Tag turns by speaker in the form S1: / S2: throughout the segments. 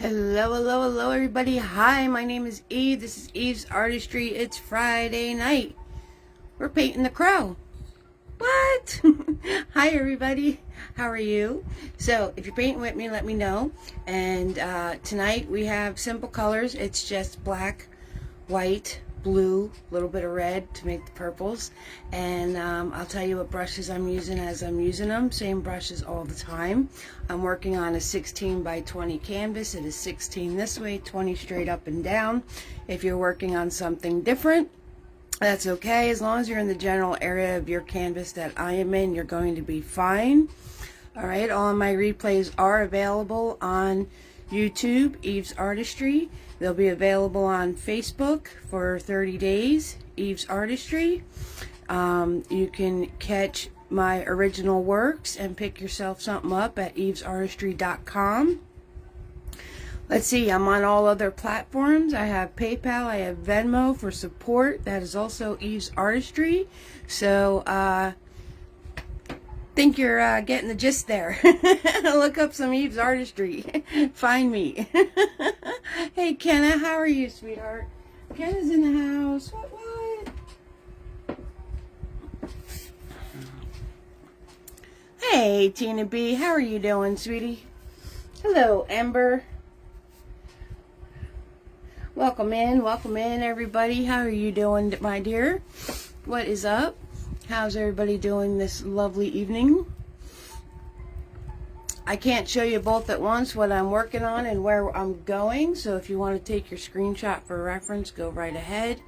S1: Hello, hello, hello, everybody. Hi, my name is Eve. This is Eve's Artistry. It's Friday night. We're painting the crow. What? Hi, everybody. How are you? So, if you're painting with me, let me know. And tonight we have simple colors. It's just black, white, blue, a little bit of red to make the purples. And I'll tell you what brushes I'm using as I'm using them. Same brushes all the time. I'm working on a 16 by 20 canvas. It is 16 this way, 20 straight up and down. If you're working on something different, that's okay. As long as you're in the general area of your canvas that I am in, you're going to be fine. All right, all of my replays are available on YouTube, Eve's Artistry. They'll be available on Facebook for 30 days, Eve's Artistry. You can catch my original works and pick yourself something up at evesartistry.com. Let's see, I'm on all other platforms. I have PayPal, I have Venmo for support. That is also Eve's Artistry. So, think you're getting the gist there. Look up some Eve's Artistry. Find me. Hey, Kenna, how are you, sweetheart? Kenna's in the house. What? Hey, Tina B, how are you doing, sweetie? Hello, Ember. Welcome in, everybody. How are you doing, my dear? What is up? How's everybody doing this lovely evening? I can't show you both at once what I'm working on and where I'm going, so if you want to take your screenshot for reference, go right ahead.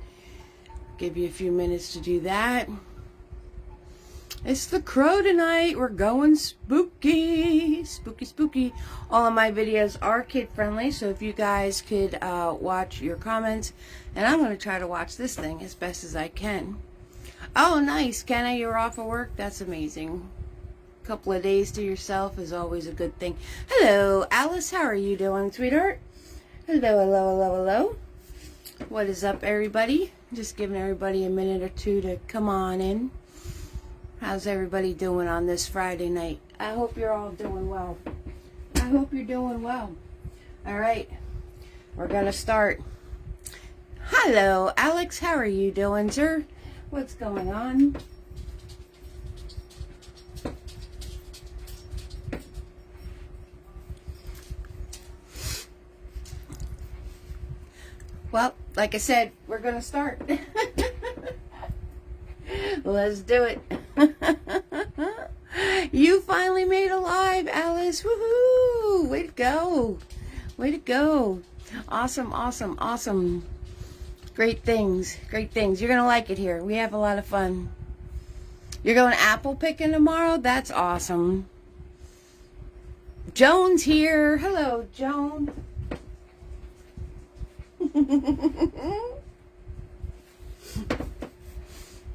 S1: Give you a few minutes to do that. It's the crow tonight. We're going spooky. Spooky, spooky. All of my videos are kid-friendly, so if you guys could watch your comments, and I'm going to try to watch this thing as best as I can. Oh, nice. Kenna, you're off of work? That's amazing. A couple of days to yourself is always a good thing. Hello, Alice. How are you doing, sweetheart? Hello, hello, hello, hello. What is up, everybody? Just giving everybody a minute or two to come on in. How's everybody doing on this Friday night? I hope you're all doing well. I hope you're doing well. All right. We're going to start. Hello, Alex. How are you doing, sir? What's going on? Well, like I said, we're going to start. Let's do it. You finally made a live, Alice. Woohoo! Way to go. Way to go. Awesome, awesome, awesome. Great things. Great things. You're going to like it here. We have a lot of fun. You're going apple picking tomorrow? That's awesome. Joan's here. Hello, Joan.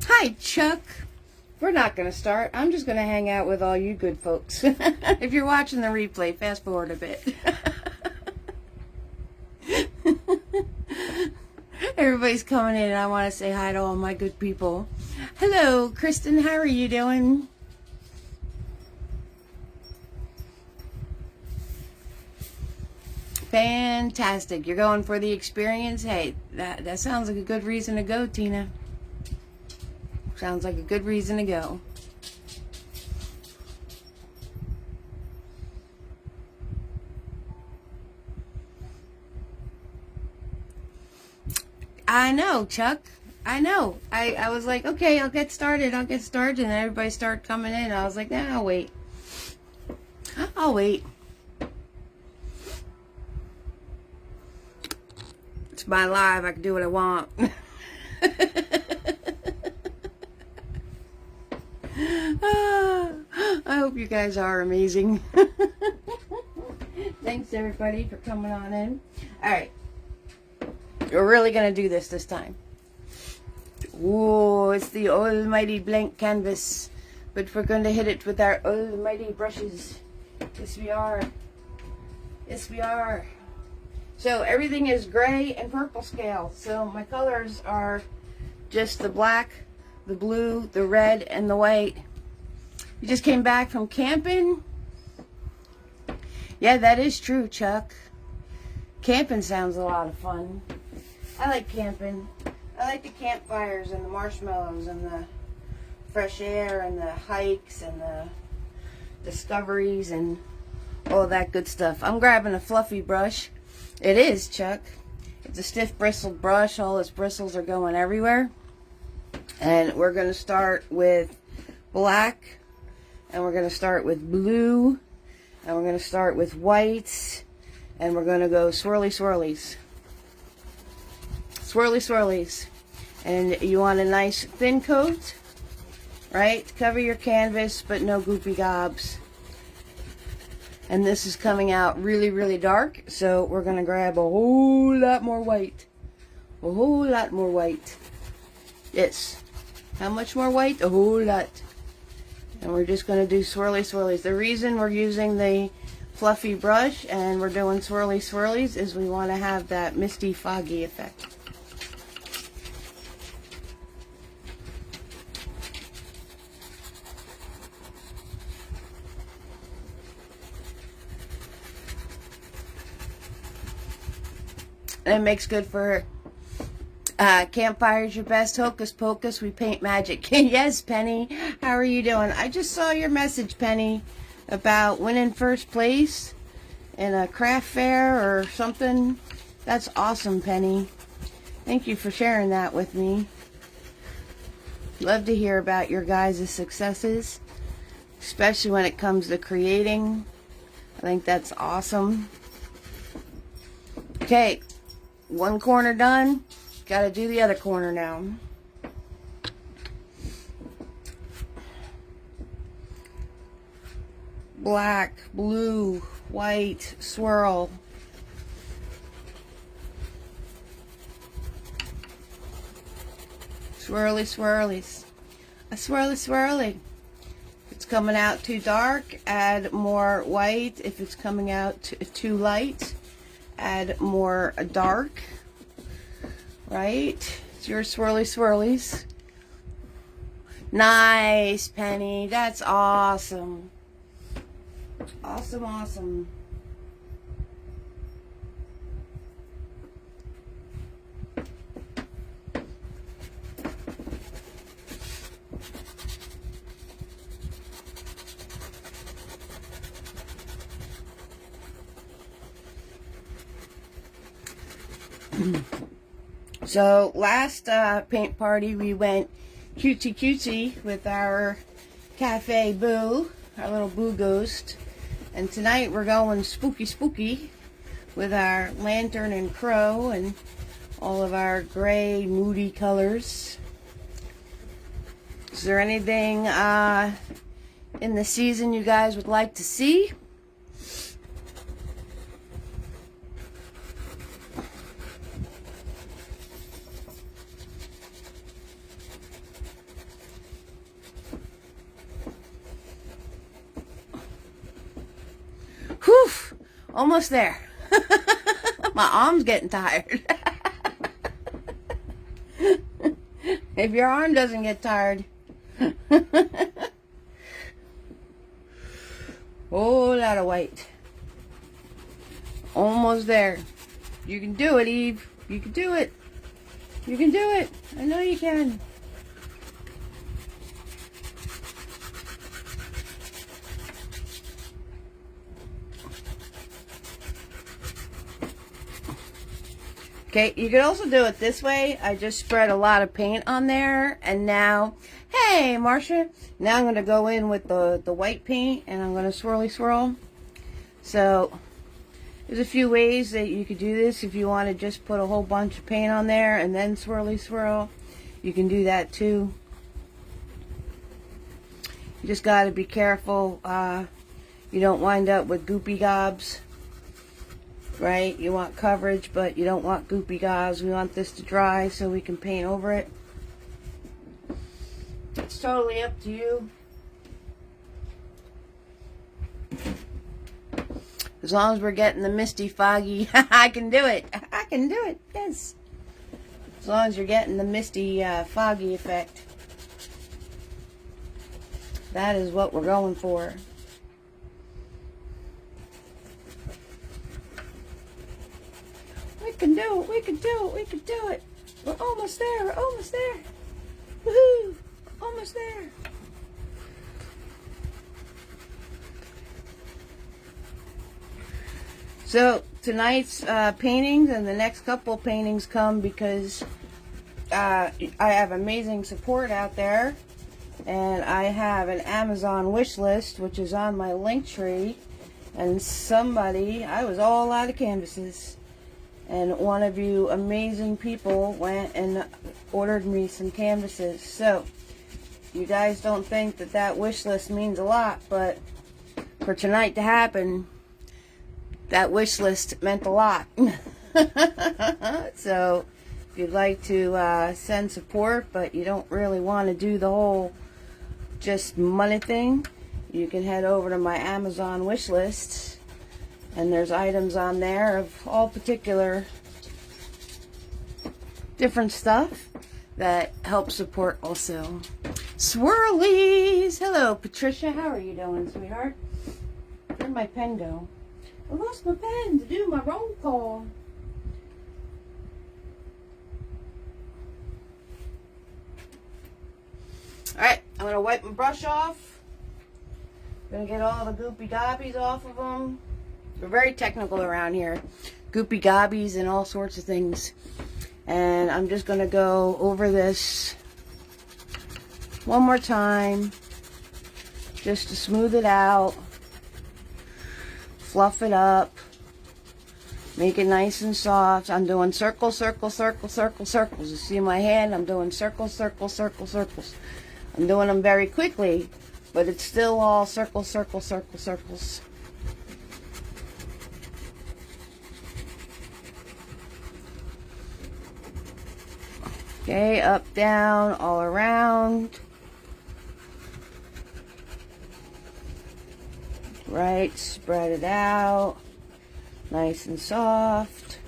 S1: Hi, Chuck. We're not going to start. I'm just going to hang out with all you good folks. If you're watching the replay, fast forward a bit. Everybody's coming in and I want to say hi to all my good people. Hello, Kristen. How are you doing? Fantastic. You're going for the experience? Hey, that sounds like a good reason to go, Tina. Sounds like a good reason to go. I know, Chuck. I know. I was like, okay, I'll get started. And everybody started coming in. I was like, nah, I'll wait. I'll wait. It's my live. I can do what I want. I hope you guys are amazing. Thanks, everybody, for coming on in. All right. We're really going to do this time. Whoa, it's the almighty blank canvas. But we're going to hit it with our almighty brushes. Yes, we are. Yes, we are. So everything is gray and purple scale. So my colors are just the black, the blue, the red, and the white. You just came back from camping? Yeah, that is true, Chuck. Camping sounds a lot of fun. I like camping. I like the campfires and the marshmallows and the fresh air and the hikes and the discoveries and all that good stuff. I'm grabbing a fluffy brush. It is, Chuck. It's a stiff bristled brush. All its bristles are going everywhere. And we're going to start with black. And we're going to start with blue. And we're going to start with white. And we're going to go swirly swirlies. Swirly swirlies. And you want a nice thin coat, right? Cover your canvas, but no goopy gobs. And this is coming out really, really dark. So we're going to grab a whole lot more white. A whole lot more white. Yes. How much more white? A whole lot. And we're just going to do swirly swirlies. The reason we're using the fluffy brush and we're doing swirly swirlies is we want to have that misty, foggy effect. And it makes good for campfires. Your best hocus pocus. We paint magic. Yes, Penny. How are you doing? I just saw your message, Penny, about winning first place in a craft fair or something. That's awesome, Penny. Thank you for sharing that with me. Love to hear about your guys' successes, especially when it comes to creating. I think that's awesome. Okay. One corner done. Got to do the other corner now. Black, blue, white, swirl. Swirly swirlies. A swirly swirly. If it's coming out too dark, add more white. If it's coming out too light, add more dark, right? It's your swirly swirlies. Nice, Penny. That's awesome. Awesome, awesome. So last paint party we went cutesy cutesy with our Cafe Boo, our little Boo Ghost, and tonight we're going spooky spooky with our lantern and crow and all of our gray moody colors. Is there anything in the season you guys would like to see? Whew, almost there. My arm's getting tired. If your arm doesn't get tired. Whole lot of white. Almost there. You can do it, Eve. You can do it. You can do it. I know you can. Okay, you could also do it this way. I just spread a lot of paint on there, and now, hey, Marcia, now I'm going to go in with the white paint, and I'm going to swirly swirl. So, there's a few ways that you could do this. If you want to just put a whole bunch of paint on there and then swirly swirl, you can do that too. You just got to be careful you don't wind up with goopy gobs. Right, you want coverage, but you don't want goopy gobs. We want this to dry so we can paint over it. It's totally up to you. As long as we're getting the misty, foggy, I can do it. I can do it, yes. As long as you're getting the misty, foggy effect. That is what we're going for. can do it. We can do it. We can do it. We're almost there. We're almost there. Woohoo! Almost there. So tonight's paintings and the next couple paintings come because I have amazing support out there, and I have an Amazon wish list which is on my Linktree, and I was all out of canvases, and one of you amazing people went and ordered me some canvases. So you guys don't think that wish list means a lot, but for tonight to happen, that wish list meant a lot. So if you'd like to send support, but you don't really want to do the whole just money thing, you can head over to my Amazon wish list, and there's items on there of all particular different stuff that help support also. Swirlies! Hello, Patricia. How are you doing, sweetheart? Where'd my pen go? I lost my pen to do my roll call. Alright, I'm going to wipe my brush off. Going to get all the goopy gobbies off of them. We're very technical around here. Goopy gobbies and all sorts of things. And I'm just going to go over this one more time, just to smooth it out. Fluff it up, make it nice and soft. I'm doing circles, circles, circles, circles, circles. You see my hand? I'm doing circles, circles, circles, circles. I'm doing them very quickly, but it's still all circles, circles, circles, circles. Okay, up, down, all around. Right, spread it out, nice and soft.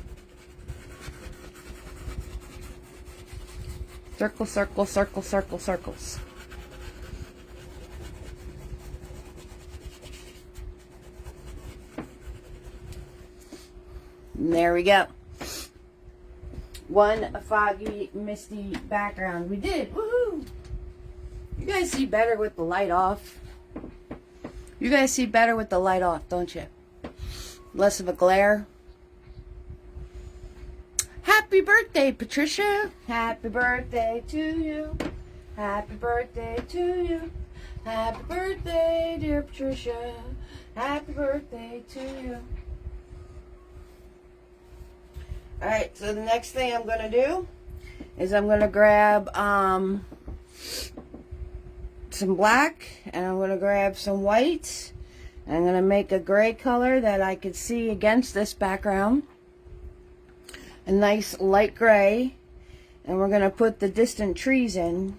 S1: Circle, circle, circle, circle, circles. And there we go. One foggy, misty background. We did. Woohoo! You guys see better with the light off? You guys see better with the light off, don't you? Less of a glare. Happy birthday, Patricia. Happy birthday to you. Happy birthday to you. Happy birthday, dear Patricia. Happy birthday to you. Alright, so the next thing I'm going to do is I'm going to grab some black, and I'm going to grab some white. I'm going to make a gray color that I could see against this background. A nice light gray. And we're going to put the distant trees in.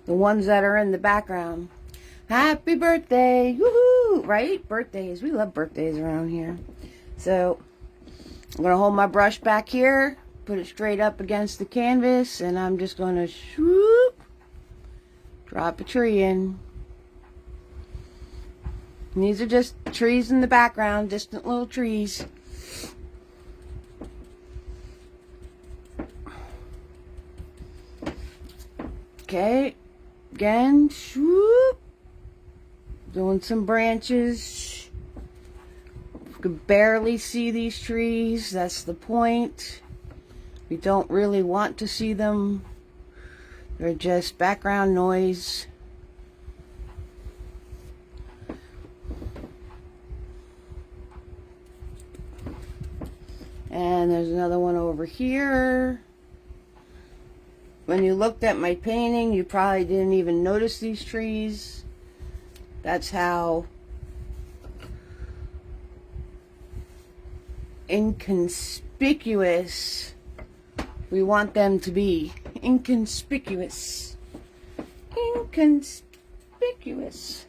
S1: The ones that are in the background. Happy birthday! Woohoo! Right? Birthdays. We love birthdays around here. So, I'm going to hold my brush back here. Put it straight up against the canvas. And I'm just going to swoop. Drop a tree in. And these are just trees in the background, distant little trees. Okay, again, swoop. Doing some branches. You can barely see these trees, that's the point. We don't really want to see them. They're just background noise. And there's another one over here. When you looked at my painting, you probably didn't even notice these trees. That's how inconspicuous we want them to be. Inconspicuous. Inconspicuous.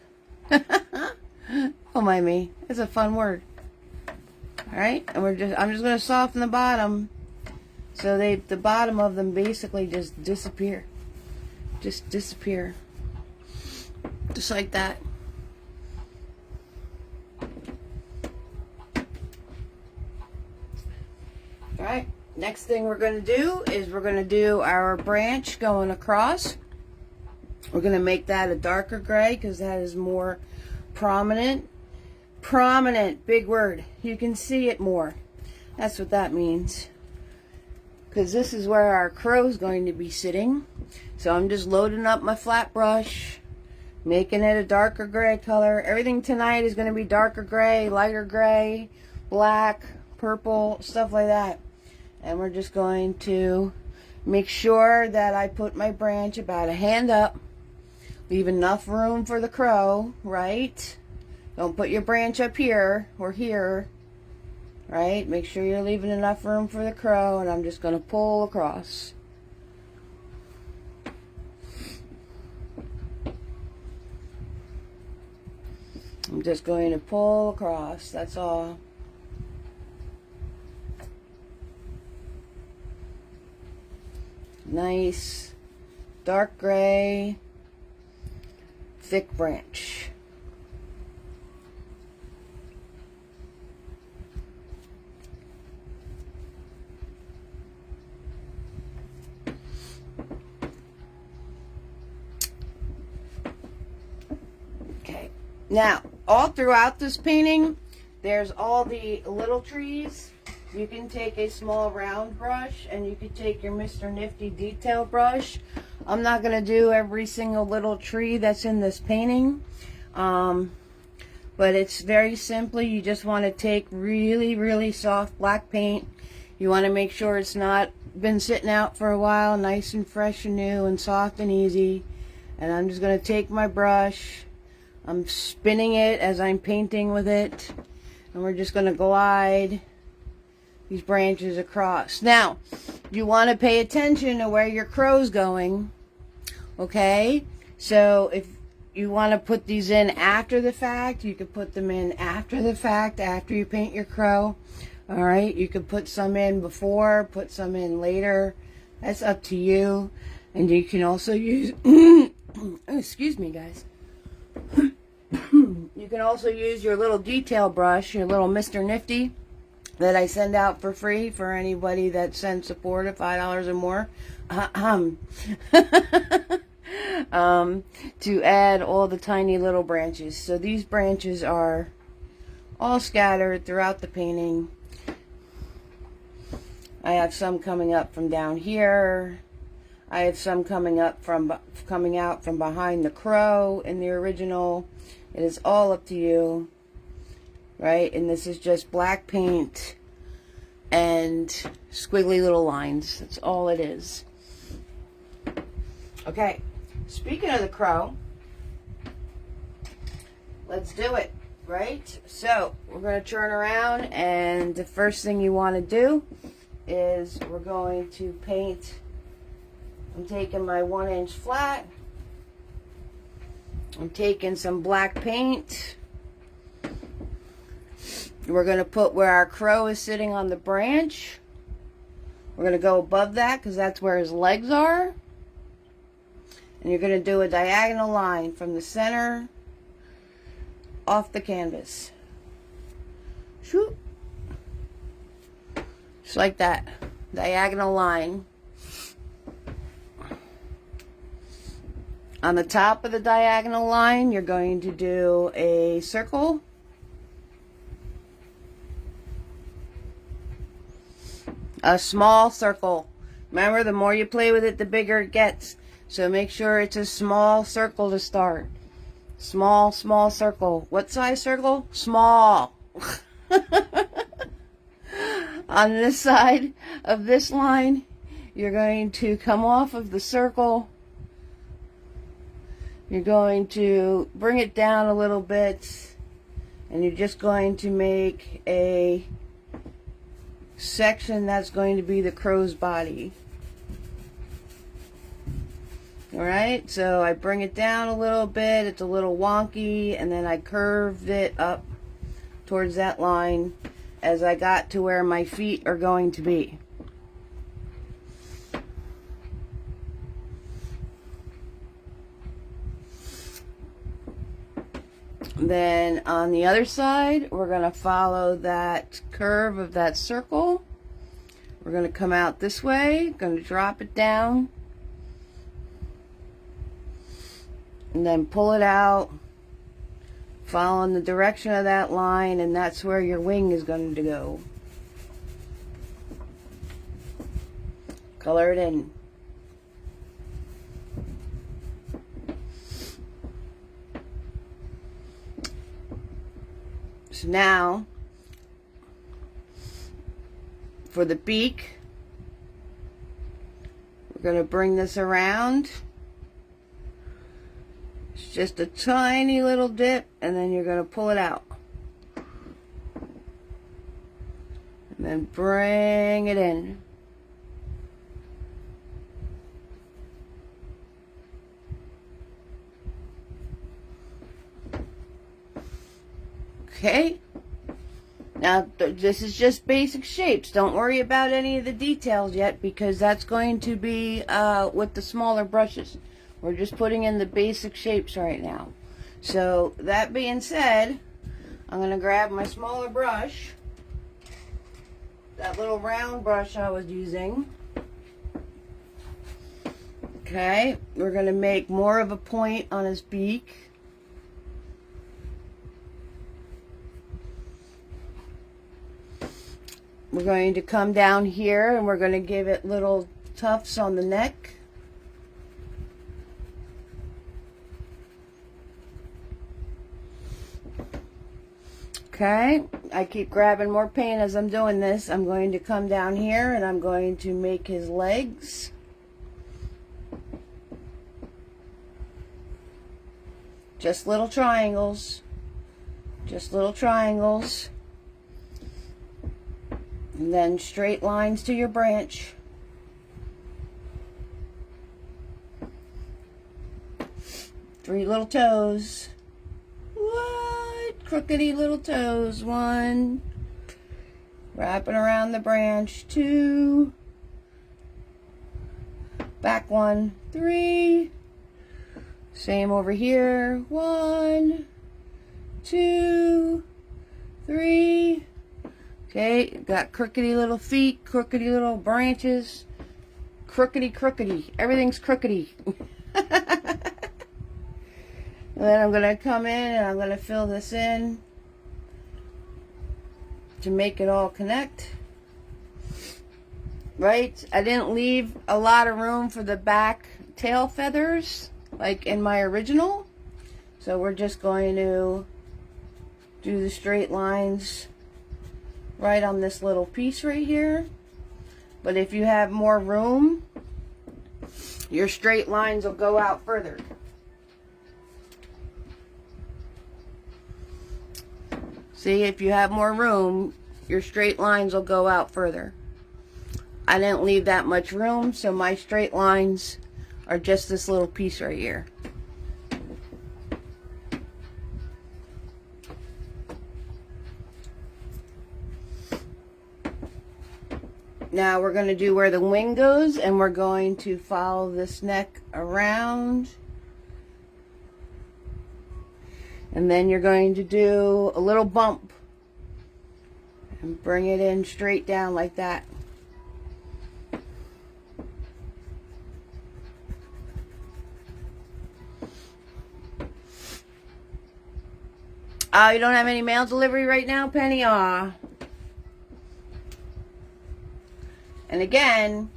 S1: Don't mind me. It's a fun word. Alright, and I'm just going to soften the bottom so the bottom of them basically just disappear. Just disappear. Just like that. All right, next thing we're going to do is we're going to do our branch going across. We're going to make that a darker gray because that is more prominent. Prominent, big word. You can see it more. That's what that means. Because this is where our crow is going to be sitting. So I'm just loading up my flat brush, making it a darker gray color. Everything tonight is going to be darker gray, lighter gray, black, purple, stuff like that. And we're just going to make sure that I put my branch about a hand up. Leave enough room for the crow, right? Don't put your branch up here or here, right? Make sure you're leaving enough room for the crow, and I'm just going to pull across. I'm just going to pull across, that's all. Nice, dark gray, thick branch. Okay, now all throughout this painting there's all the little trees. You can take a small round brush and you can take your Mr. Nifty detail brush. I'm not going to do every single little tree that's in this painting. But it's very simply, you just want to take really, really soft black paint. You want to make sure it's not been sitting out for a while, nice and fresh and new and soft and easy. And I'm just going to take my brush. I'm spinning it as I'm painting with it. And we're just going to glide these branches across. Now, you want to pay attention to where your crow's going. Okay? So, if you want to put these in after the fact, you could put them in after the fact, after you paint your crow. Alright? You could put some in before, put some in later. That's up to you. And you can also use... excuse me, guys. You can also use your little detail brush, your little Mr. Nifty, that I send out for free for anybody that sends support of $5 or more. To add all the tiny little branches. So these branches are all scattered throughout the painting. I have some coming up from down here. I have some coming out from behind the crow in the original. It is all up to you, right? And this is just black paint and squiggly little lines. That's all it is. Okay, speaking of the crow, let's do it, right? So we're going to turn around, and the first thing you want to do is we're going to paint. I'm taking my 1-inch flat. I'm taking some black paint. We're going to put where our crow is sitting on the branch. We're going to go above that because that's where his legs are. And you're going to do a diagonal line from the center off the canvas. Shoot. Just like that. Diagonal line. On the top of the diagonal line, you're going to do a circle. A small circle. Remember, the more you play with it, the bigger it gets. So make sure it's a small circle to start. Small, small circle. What size circle? Small. On this side of this line, you're going to come off of the circle. You're going to bring it down a little bit, and you're just going to make a section that's going to be the crow's body. Alright, so I bring it down a little bit, it's a little wonky, and then I curved it up towards that line as I got to where my feet are going to be. Then on the other side, we're going to follow that curve of that circle We're going to come out this way, going to drop it down, and then pull it out, following the direction of that line, and that's where your wing is going to go. Color it in. So now, for the beak, we're going to bring this around. It's just a tiny little dip, and then you're going to pull it out. And then bring it in. Okay, now this is just basic shapes. Don't worry about any of the details yet, because that's going to be with the smaller brushes. We're just putting in the basic shapes right now. So that being said, I'm going to grab my smaller brush, that little round brush I was using. Okay, we're going to make more of a point on his beak. We're going to come down here and we're going to give it little tufts on the neck. Okay, I keep grabbing more paint as I'm doing this. I'm going to come down here and I'm going to make his legs. Just little triangles. Just little triangles. And then straight lines to your branch. Three little toes. What? Crookedy little toes. One. Wrapping around the branch. Two. Back one. Three. Same over here. One. Two. Three. Okay, got crookedy little feet, crookedy little branches, crookedy. Everything's crookedy. And then I'm going to come in and I'm going to fill this in to make it all connect. Right? I didn't leave a lot of room for the back tail feathers like in my original. So we're just going to do the straight lines right on this little piece right here. But if you have more room, your straight lines will go out further. See, if you have more room, your straight lines will go out further. I didn't leave that much room, so my straight lines are just this little piece right here. Now we're going to do where the wing goes, and we're going to follow this neck around. And then you're going to do a little bump and bring it in straight down like that. Oh, you don't have any mail delivery right now, Penny? Aw. And again,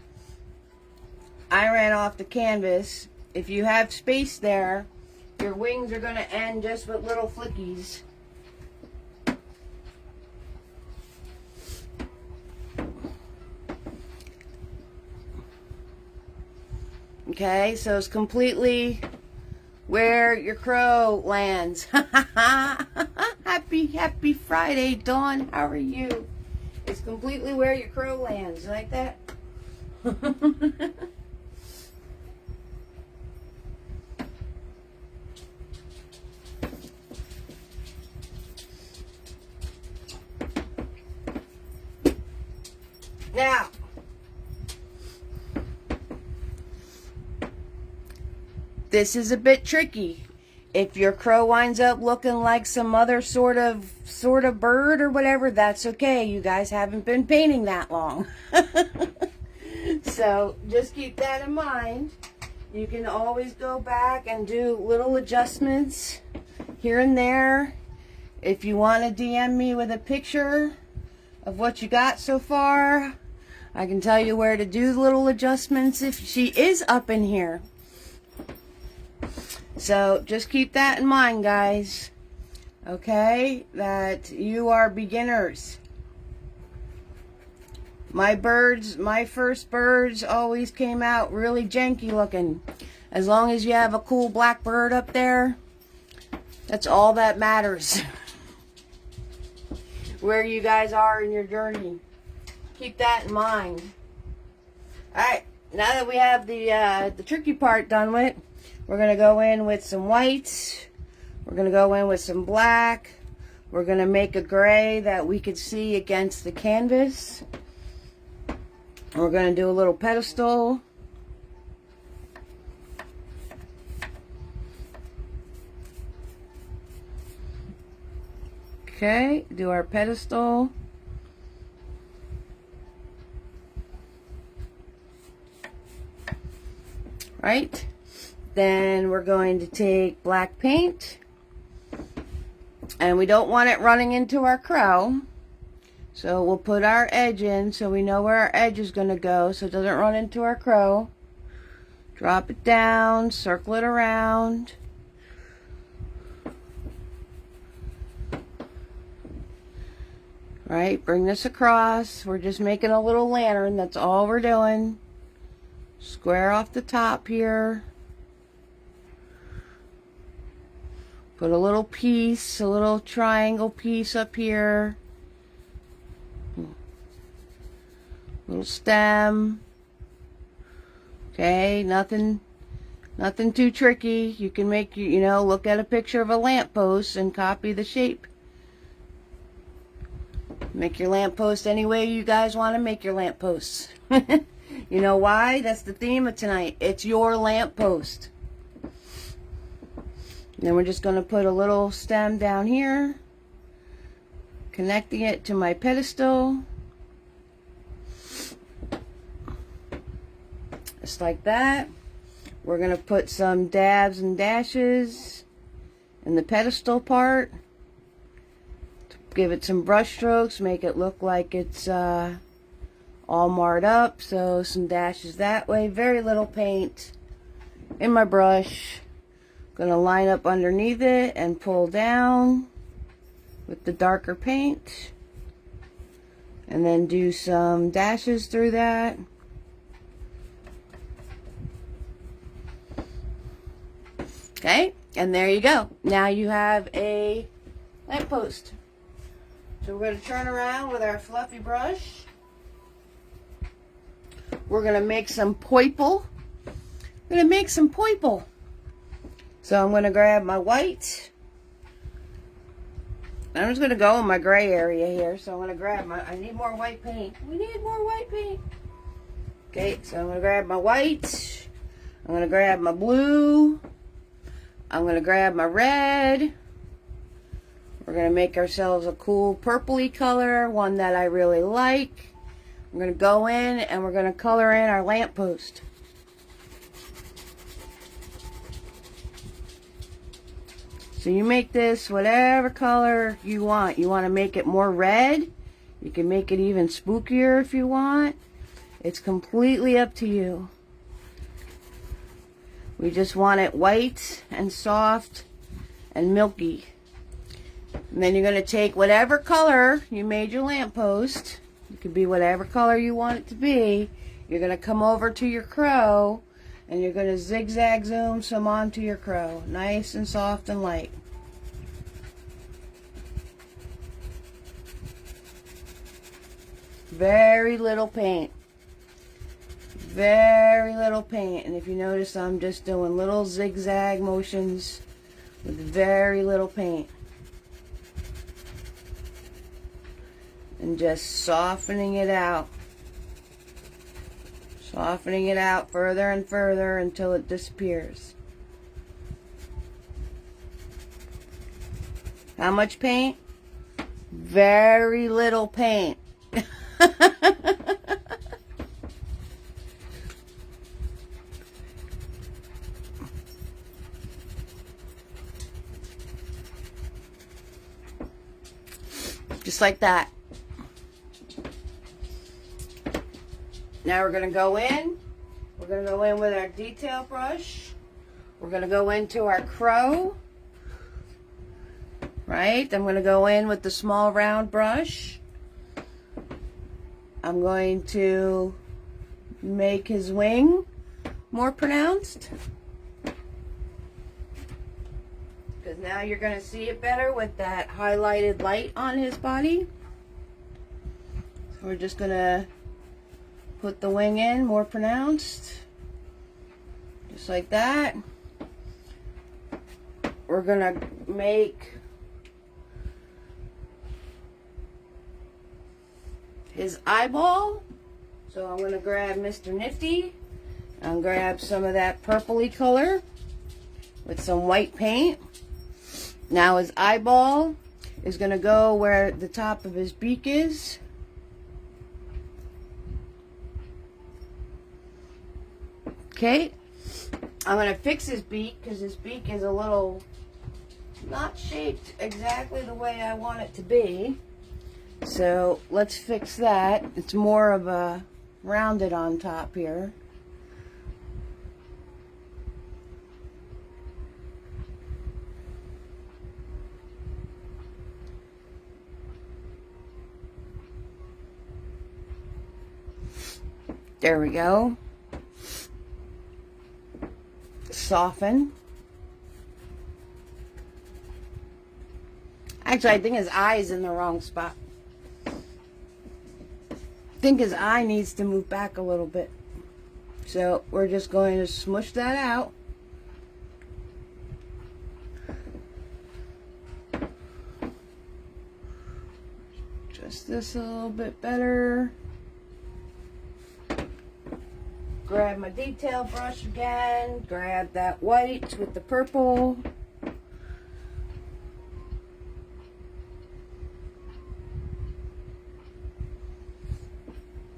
S1: I ran off the canvas. If you have space there, your wings are going to end just with little flickies. Okay, so it's completely where your crow lands. Happy Friday, Dawn. How are you? It's completely where your crow lands. Like that? Now, this is a bit tricky. If your crow winds up looking like some sort of bird or whatever, that's okay. You guys haven't been painting that long. So just keep that in mind. You can always go back and do little adjustments here and there. If you want to DM me with a picture of what you got so far, I can tell you where to do the little adjustments if she is up in here. So just keep that in mind, guys. Okay, that you are beginners. My first birds always came out really janky looking. As long as you have a cool black bird up there, that's all that matters. Where you guys are in your journey. Keep that in mind. Alright, now that we have the tricky part done with, we're going to go in with some whites. We're going to go in with some black. We're going to make a gray that we could see against the canvas. We're going to do a little pedestal. Okay, do our pedestal. Right? Then we're going to take black paint. And we don't want it running into our crow. So we'll put our edge in so we know where our edge is going to go so it doesn't run into our crow. Drop it down, circle it around. Right, bring this across. We're just making a little lantern, that's all we're doing. Square off the top here. Put a little piece, a little triangle piece up here. Little stem. Okay, nothing too tricky. You can make, you know, look at a picture of a lamppost and copy the shape. Make your lamppost any way you guys want to make your lampposts. You know why? That's the theme of tonight. It's your lamppost. Then we're just going to put a little stem down here, connecting it to my pedestal. Just like that. We're going to put some dabs and dashes in the pedestal part. Give it some brush strokes, make it look like it's all marred up. So some dashes that way. Very little paint in my brush. Gonna line up underneath it and pull down with the darker paint. And then do some dashes through that. Okay, and there you go. Now you have a lamppost. So we're going to turn around with our fluffy brush. We're going to make some purple. I'm going to make some purple. So I'm going to grab my white. I'm just going to go in my gray area here. So I'm going to grab my, I need more white paint. We need more white paint. Okay, so I'm going to grab my white. I'm going to grab my blue. I'm going to grab my red. We're going to make ourselves a cool purpley color, one that I really like. I'm going to go in and we're going to color in our lamppost. So you make this whatever color you want. You want to make it more red. You can make it even spookier if you want. It's completely up to you. We just want it white and soft and milky. And then you're going to take whatever color you made your lamppost. It could be whatever color you want it to be. You're going to come over to your crow and you're going to zigzag zoom some onto your crow. Nice and soft and light. Very little paint. Very little paint. And if you notice, I'm just doing little zigzag motions with very little paint. And just softening it out. Softening it out further and further until it disappears. How much paint? Very little paint. Just like that. Now we're going to go in. We're going to go in with our detail brush. We're going to go into our crow. Right? I'm going to go in with the small round brush. I'm going to make his wing more pronounced. Because now you're going to see it better with that highlighted light on his body. So we're just going to put the wing in more pronounced. Just like that. We're going to make his eyeball. So I'm going to grab Mr. Nifty and grab some of that purpley color with some white paint. Now his eyeball is going to go where the top of his beak is. Okay. I'm going to fix his beak because his beak is a little not shaped exactly the way I want it to be. So let's fix that. It's more of a rounded on top here. There we go. Soften. Actually, I think his eye is in the wrong spot. I think his eye needs to move back a little bit. So we're just going to smush that out. Just this a little bit better. Grab my detail brush again. Grab that white with the purple.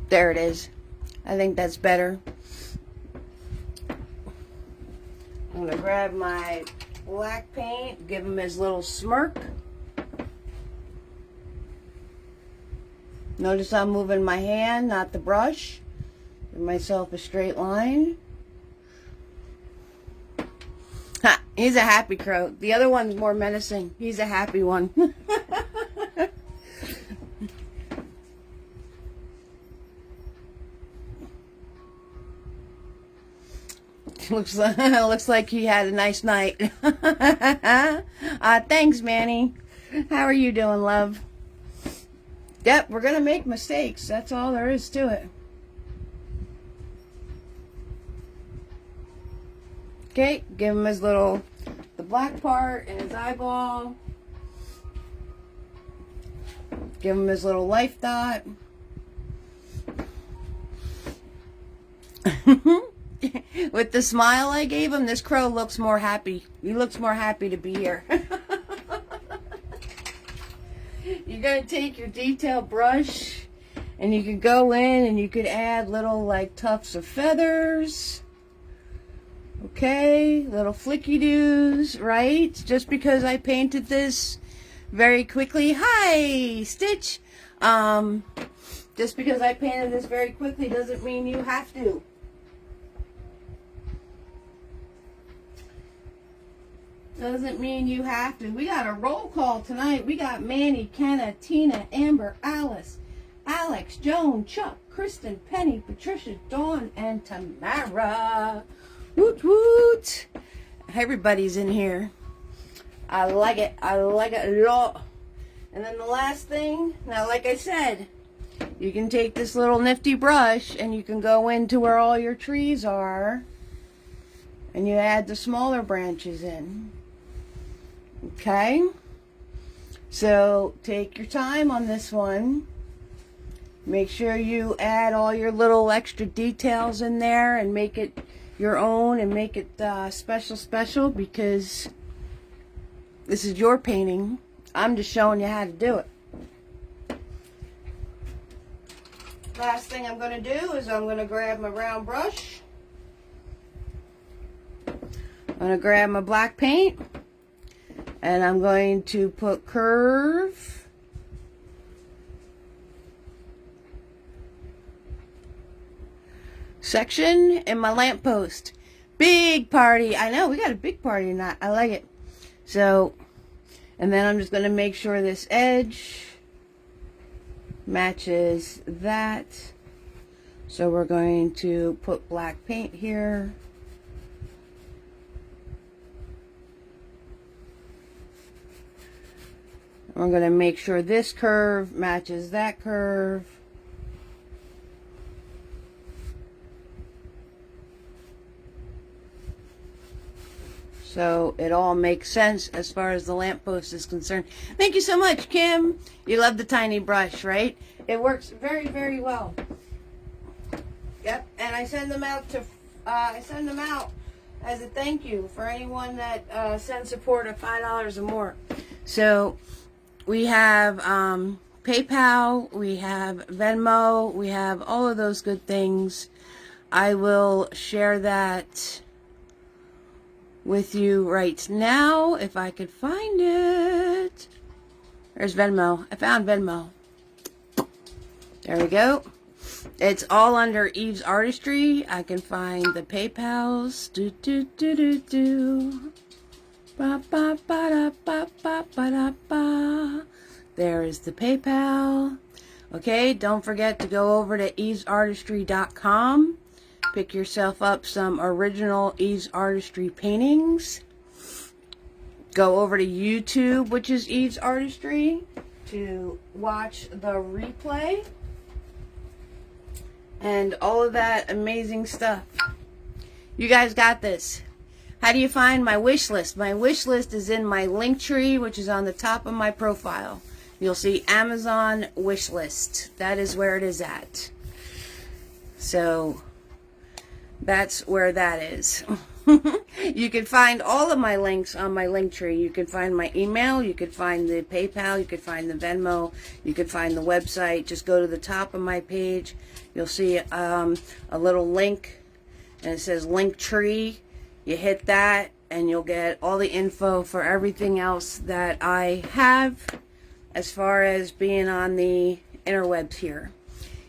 S1: There it is. I think that's better. I'm going to grab my black paint, give him his little smirk. Notice I'm moving my hand, not the brush. Give myself a straight line. Ha! He's a happy crow. The other one's more menacing. He's a happy one. Looks like he had a nice night. Thanks, Manny. How are you doing, love? Yep, we're gonna make mistakes. That's all there is to it. Okay, give him his little, the black part in his eyeball. Give him his little life dot. With the smile I gave him, this crow looks more happy. He looks more happy to be here. You're going to take your detail brush and you can go in and you could add little like tufts of feathers. Okay, little flicky doos, right? Just because I painted this very quickly. Hi, Stitch. Just because I painted this very quickly doesn't mean you have to. Doesn't mean you have to. We got a roll call tonight. We got Manny, Kenna, Tina, Amber, Alice, Alex, Joan, Chuck, Kristen, Penny, Patricia, Dawn, and Tamara. Woot woot. Everybody's in here. I like it. I like it a lot. And then the last thing, now like I said, you can take this little nifty brush and you can go into where all your trees are and you add the smaller branches in. Okay? So take your time on this one. Make sure you add all your little extra details in there and make it your own and make it special because this is your painting. I'm just showing you how to do it. last thing I'm going to do is I'm going to grab my round brush. I'm going to grab my black paint. And I'm going to put curve. Section in my lamppost. Big party. I know, we got a big party tonight. I like it. So, and then I'm just going to make sure this edge matches that. So we're going to put black paint here. We're going to make sure this curve matches that curve. So it all makes sense as far as the lamppost is concerned. Thank you so much, Kim. You love the tiny brush, right? It works very, very well. Yep, and I send them out to as a thank you for anyone that sends support of $5 or more. So we have PayPal, we have Venmo, we have all of those good things. I will share that with you right now if I could find it. There's Venmo. I found Venmo. There we go. It's all under Eve's Artistry. I can find the PayPals. Do do do do do. Ba ba ba da ba ba ba da ba. There is the PayPal. Okay, don't forget to go over to evesartistry.com. Pick yourself up some original Eve's Artistry paintings. Go over to YouTube, which is Eve's Artistry, to watch the replay and all of that amazing stuff. You guys got this. How do you find my wish list? My wish list is in my link tree, which is on the top of my profile. You'll see Amazon wish list. That is where it is at. So that's where that is. You can find all of my links on my link tree. You can find my email, you can find the PayPal, you can find the Venmo, you can find the website. Just go to the top of my page. You'll see a little link, and it says link tree. You hit that, and you'll get all the info for everything else that I have as far as being on the interwebs here.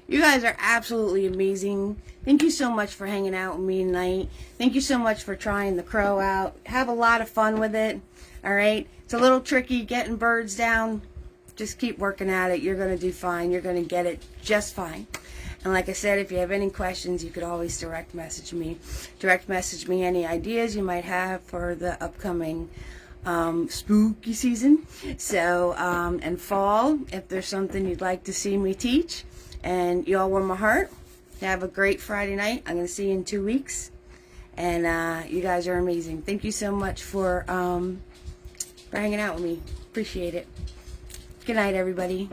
S1: You guys are absolutely amazing. Thank you so much for hanging out with me tonight. Thank you so much for trying the crow out. Have a lot of fun with it. All right? It's a little tricky getting birds down. Just keep working at it. You're going to do fine. You're going to get it just fine. And like I said, if you have any questions, you could always direct message me. Direct message me any ideas you might have for the upcoming spooky season. So, and fall, if there's something you'd like to see me teach. And you all warm my heart. Have a great Friday night. I'm going to see you in 2 weeks. And you guys are amazing. Thank you so much for hanging out with me. Appreciate it. Good night, everybody.